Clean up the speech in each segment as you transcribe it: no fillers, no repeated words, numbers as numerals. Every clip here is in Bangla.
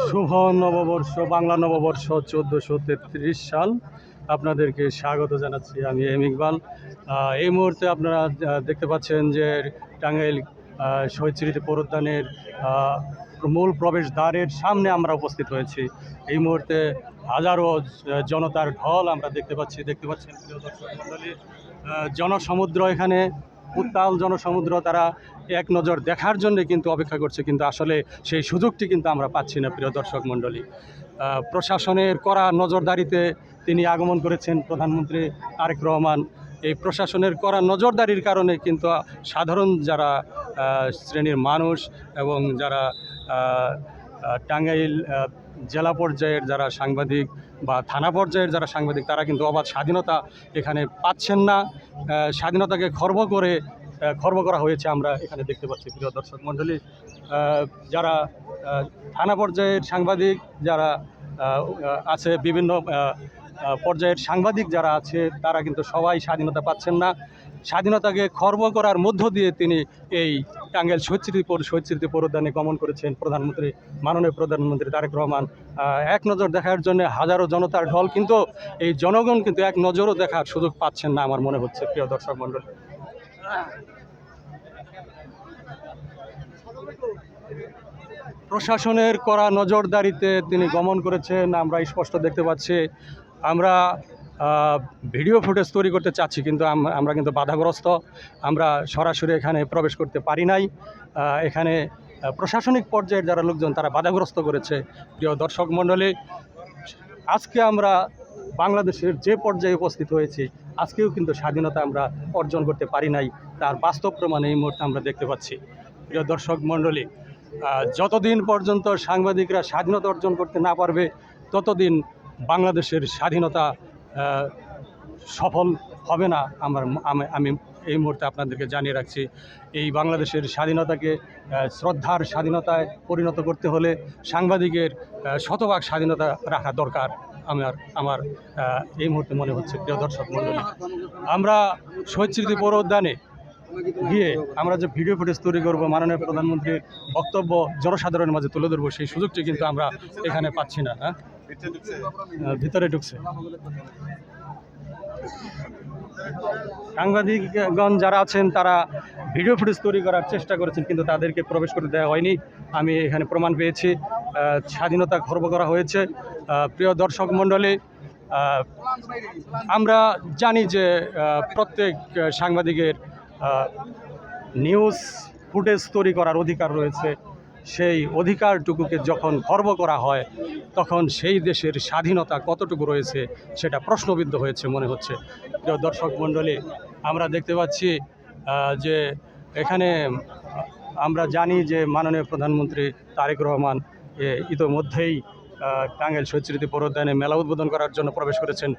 শুভ নববর্ষ, বাংলা নববর্ষ 1433 সাল। আপনাদেরকে স্বাগত জানাচ্ছি, আমি এম ইকবাল। এই মুহূর্তে আপনারা দেখতে পাচ্ছেন যে টাঙ্গাইল শহীদ স্মৃতি পৌরোদ্যানের মূল প্রবেশদ্বারের সামনে আমরা উপস্থিত হয়েছি। এই মুহূর্তে হাজারো জনতার ঢল আমরা দেখতে পাচ্ছেন প্রিয় দর্শক মণ্ডলী। জনসমুদ্র, এখানে উত্তাল জনসমুদ্র, তারা এক নজর দেখার জন্য কিন্তু অপেক্ষা করছে, কিন্তু আসলে সেই সুযোগটি কিন্তু আমরা পাচ্ছি না প্রিয় দর্শক মণ্ডলী। প্রশাসনের কড়া নজরদারিতে তিনি আগমন করেছেন প্রধানমন্ত্রী তারেক রহমান। এই প্রশাসনের কড়া নজরদারির কারণে কিন্তু সাধারণ যারা শ্রেণীর মানুষ এবং যারা টাঙ্গাইল জেলা পর্যায়ের যারা সাংবাদিক বা থানা পর্যায়ের যারা সাংবাদিক, তারা কিন্তু অবাধ স্বাধীনতা এখানে পাচ্ছেন না। স্বাধীনতাকে খর্ব করা হয়েছে আমরা এখানে দেখতে পাচ্ছি প্রিয় দর্শক মণ্ডলী। যারা থানা পর্যায়ের সাংবাদিক যারা আছে, বিভিন্ন পর্যায়ের সাংবাদিক যারা আছে, তারা কিন্তু সবাই স্বাধীনতা পাচ্ছেন না। স্বাধীনতাকে খর্ব করার মধ্য দিয়ে তিনি এই টাঙ্গাইল শহীদ স্মৃতি পৌরোদ্যানে গমন করেছেন মাননীয় প্রধানমন্ত্রী তারেক রহমান। এক নজর দেখার জন্য হাজারো জনতার ঢল, কিন্তু এই জনগণ কিন্তু এক নজরও দেখার সুযোগ পাচ্ছেন না আমার মনে হচ্ছে প্রিয় দর্শক মণ্ডলী। প্রশাসনের কড়া নজরদারিতে তিনি গমন করেছেন, আমরা স্পষ্ট দেখতে পাচ্ছি। আমরা ভিডিও ফুটেজ তৈরি করতে চাচ্ছি, কিন্তু আমরা কিন্তু বাধাগ্রস্ত। আমরা সরাসরি এখানে প্রবেশ করতে পারি নাই। এখানে প্রশাসনিক পর্যায়ের যারা লোকজন, তারা বাধাগ্রস্ত করেছে প্রিয় দর্শক মণ্ডলী। আজকে আমরা বাংলাদেশের যে পর্যায়ে উপস্থিত হয়েছি, আজকেও কিন্তু স্বাধীনতা আমরা অর্জন করতে পারি নাই, তার বাস্তব প্রমাণ এই মুহূর্তে আমরা দেখতে পাচ্ছি প্রিয় দর্শক মণ্ডলী। যতদিন পর্যন্ত সাংবাদিকরা স্বাধীনতা অর্জন করতে না পারবে, ততদিন বাংলাদেশের স্বাধীনতা সফল হবে না। আমি এই মুহূর্তে আপনাদেরকে জানিয়ে রাখছি, এই বাংলাদেশের স্বাধীনতাকে শ্রদ্ধার স্বাধীনতায় পরিণত করতে হলে সাংবাদিকের শতভাগ স্বাধীনতা রাখা দরকার আমার এই মুহূর্তে মনে হচ্ছে প্রিয় দর্শক মণ্ডলী। আমরা শহীদ স্মৃতি পৌরোদ্যানে গিয়ে আমরা যে ভিডিও ফুটেজ তৈরি করবো, মাননীয় প্রধানমন্ত্রীর বক্তব্য জনসাধারণের মাঝে তুলে ধরবো, সেই সুযোগটি কিন্তু আমরা এখানে পাচ্ছি না। ভিতরে ঢুকছে সাংবাদিকগণ যারা আছেন, তারা ভিডিও ফুটেজ তৈরি করার চেষ্টা করেছেন, কিন্তু তাদেরকে প্রবেশ করতে দেওয়া হয়নি। আমি এখানে প্রমাণ পেয়েছি স্বাধীনতা খর্ব করা হয়েছে। প্রিয় দর্শক মণ্ডলী, আমরা জানি যে প্রত্যেক সাংবাদিকের নিউজ ফুটেজ তৈরি করার অধিকার রয়েছে। সেই অধিকারটুকুকে যখন খর্ব করা হয়, তখন সেই দেশের স্বাধীনতা কতটুকু রয়েছে সেটা প্রশ্নবিদ্ধ হয়েছে মনে হচ্ছে প্রিয় দর্শক মণ্ডলী। আমরা দেখতে পাচ্ছি যে এখানে আমরা জানি যে মাননীয় প্রধানমন্ত্রী তারেক রহমান ইতোমধ্যেই টাঙ্গাইল শহীদ স্মৃতি পৌরোদ্যানে মেলা উদ্বোধন করার জন্য প্রবেশ করেছেন,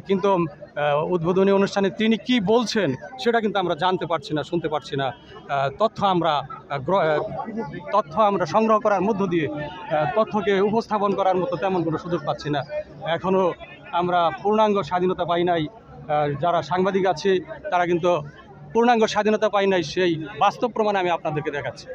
কিন্তু উদ্বোধনী অনুষ্ঠানে তিনি কি বলছেন সেটা কিন্তু আমরা জানতে পারছি না, শুনতে পারছি না। তথ্য আমরা সংগ্রহ করার মধ্য দিয়ে তথ্যকে উপস্থাপন করার মতো তেমন কোনো সুযোগ পাচ্ছি না। এখনও আমরা পূর্ণাঙ্গ স্বাধীনতা পাই নাই। যারা সাংবাদিক আছে, তারা কিন্তু পূর্ণাঙ্গ স্বাধীনতা পাই নাই, সেই বাস্তব প্রমাণ আমি আপনাদেরকে দেখাচ্ছি।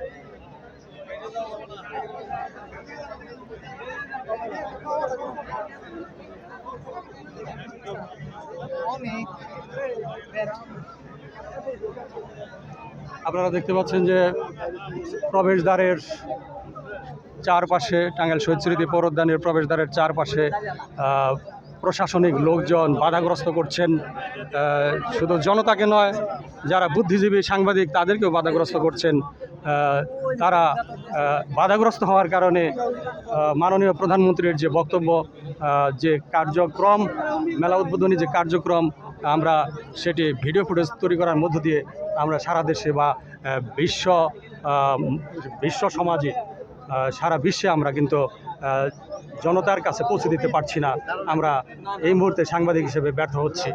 আপনারা দেখতে পাচ্ছেন যে প্রবেশদ্বারের চারপাশে, টাঙ্গাইল শহীদ স্মৃতি পৌরোদ্যানের প্রবেশদ্বারের চারপাশে প্রশাসনিক লোকজন বাধাগ্রস্ত করছেন। শুধু জনতাকে নয়, যারা বুদ্ধিজীবী সাংবাদিক তাদেরকেও বাধাগ্রস্ত করছেন। তারা বাধাগ্রস্ত হওয়ার কারণে মাননীয় প্রধানমন্ত্রীর যে বক্তব্য, যে কার্যক্রম, মেলা উদ্বোধনী যে কার্যক্রম, আমরা সেটি ভিডিও ফুটেজ তৈরি করার মধ্য দিয়ে আমরা সারা দেশে বা বিশ্ব সমাজে, সারা বিশ্বে আমরা কিন্তু জনতার কাছে পৌঁছে দিতে পারছি না। আমরা এই মুহূর্তে সাংবাদিক হিসেবে ব্যর্থ হচ্ছি।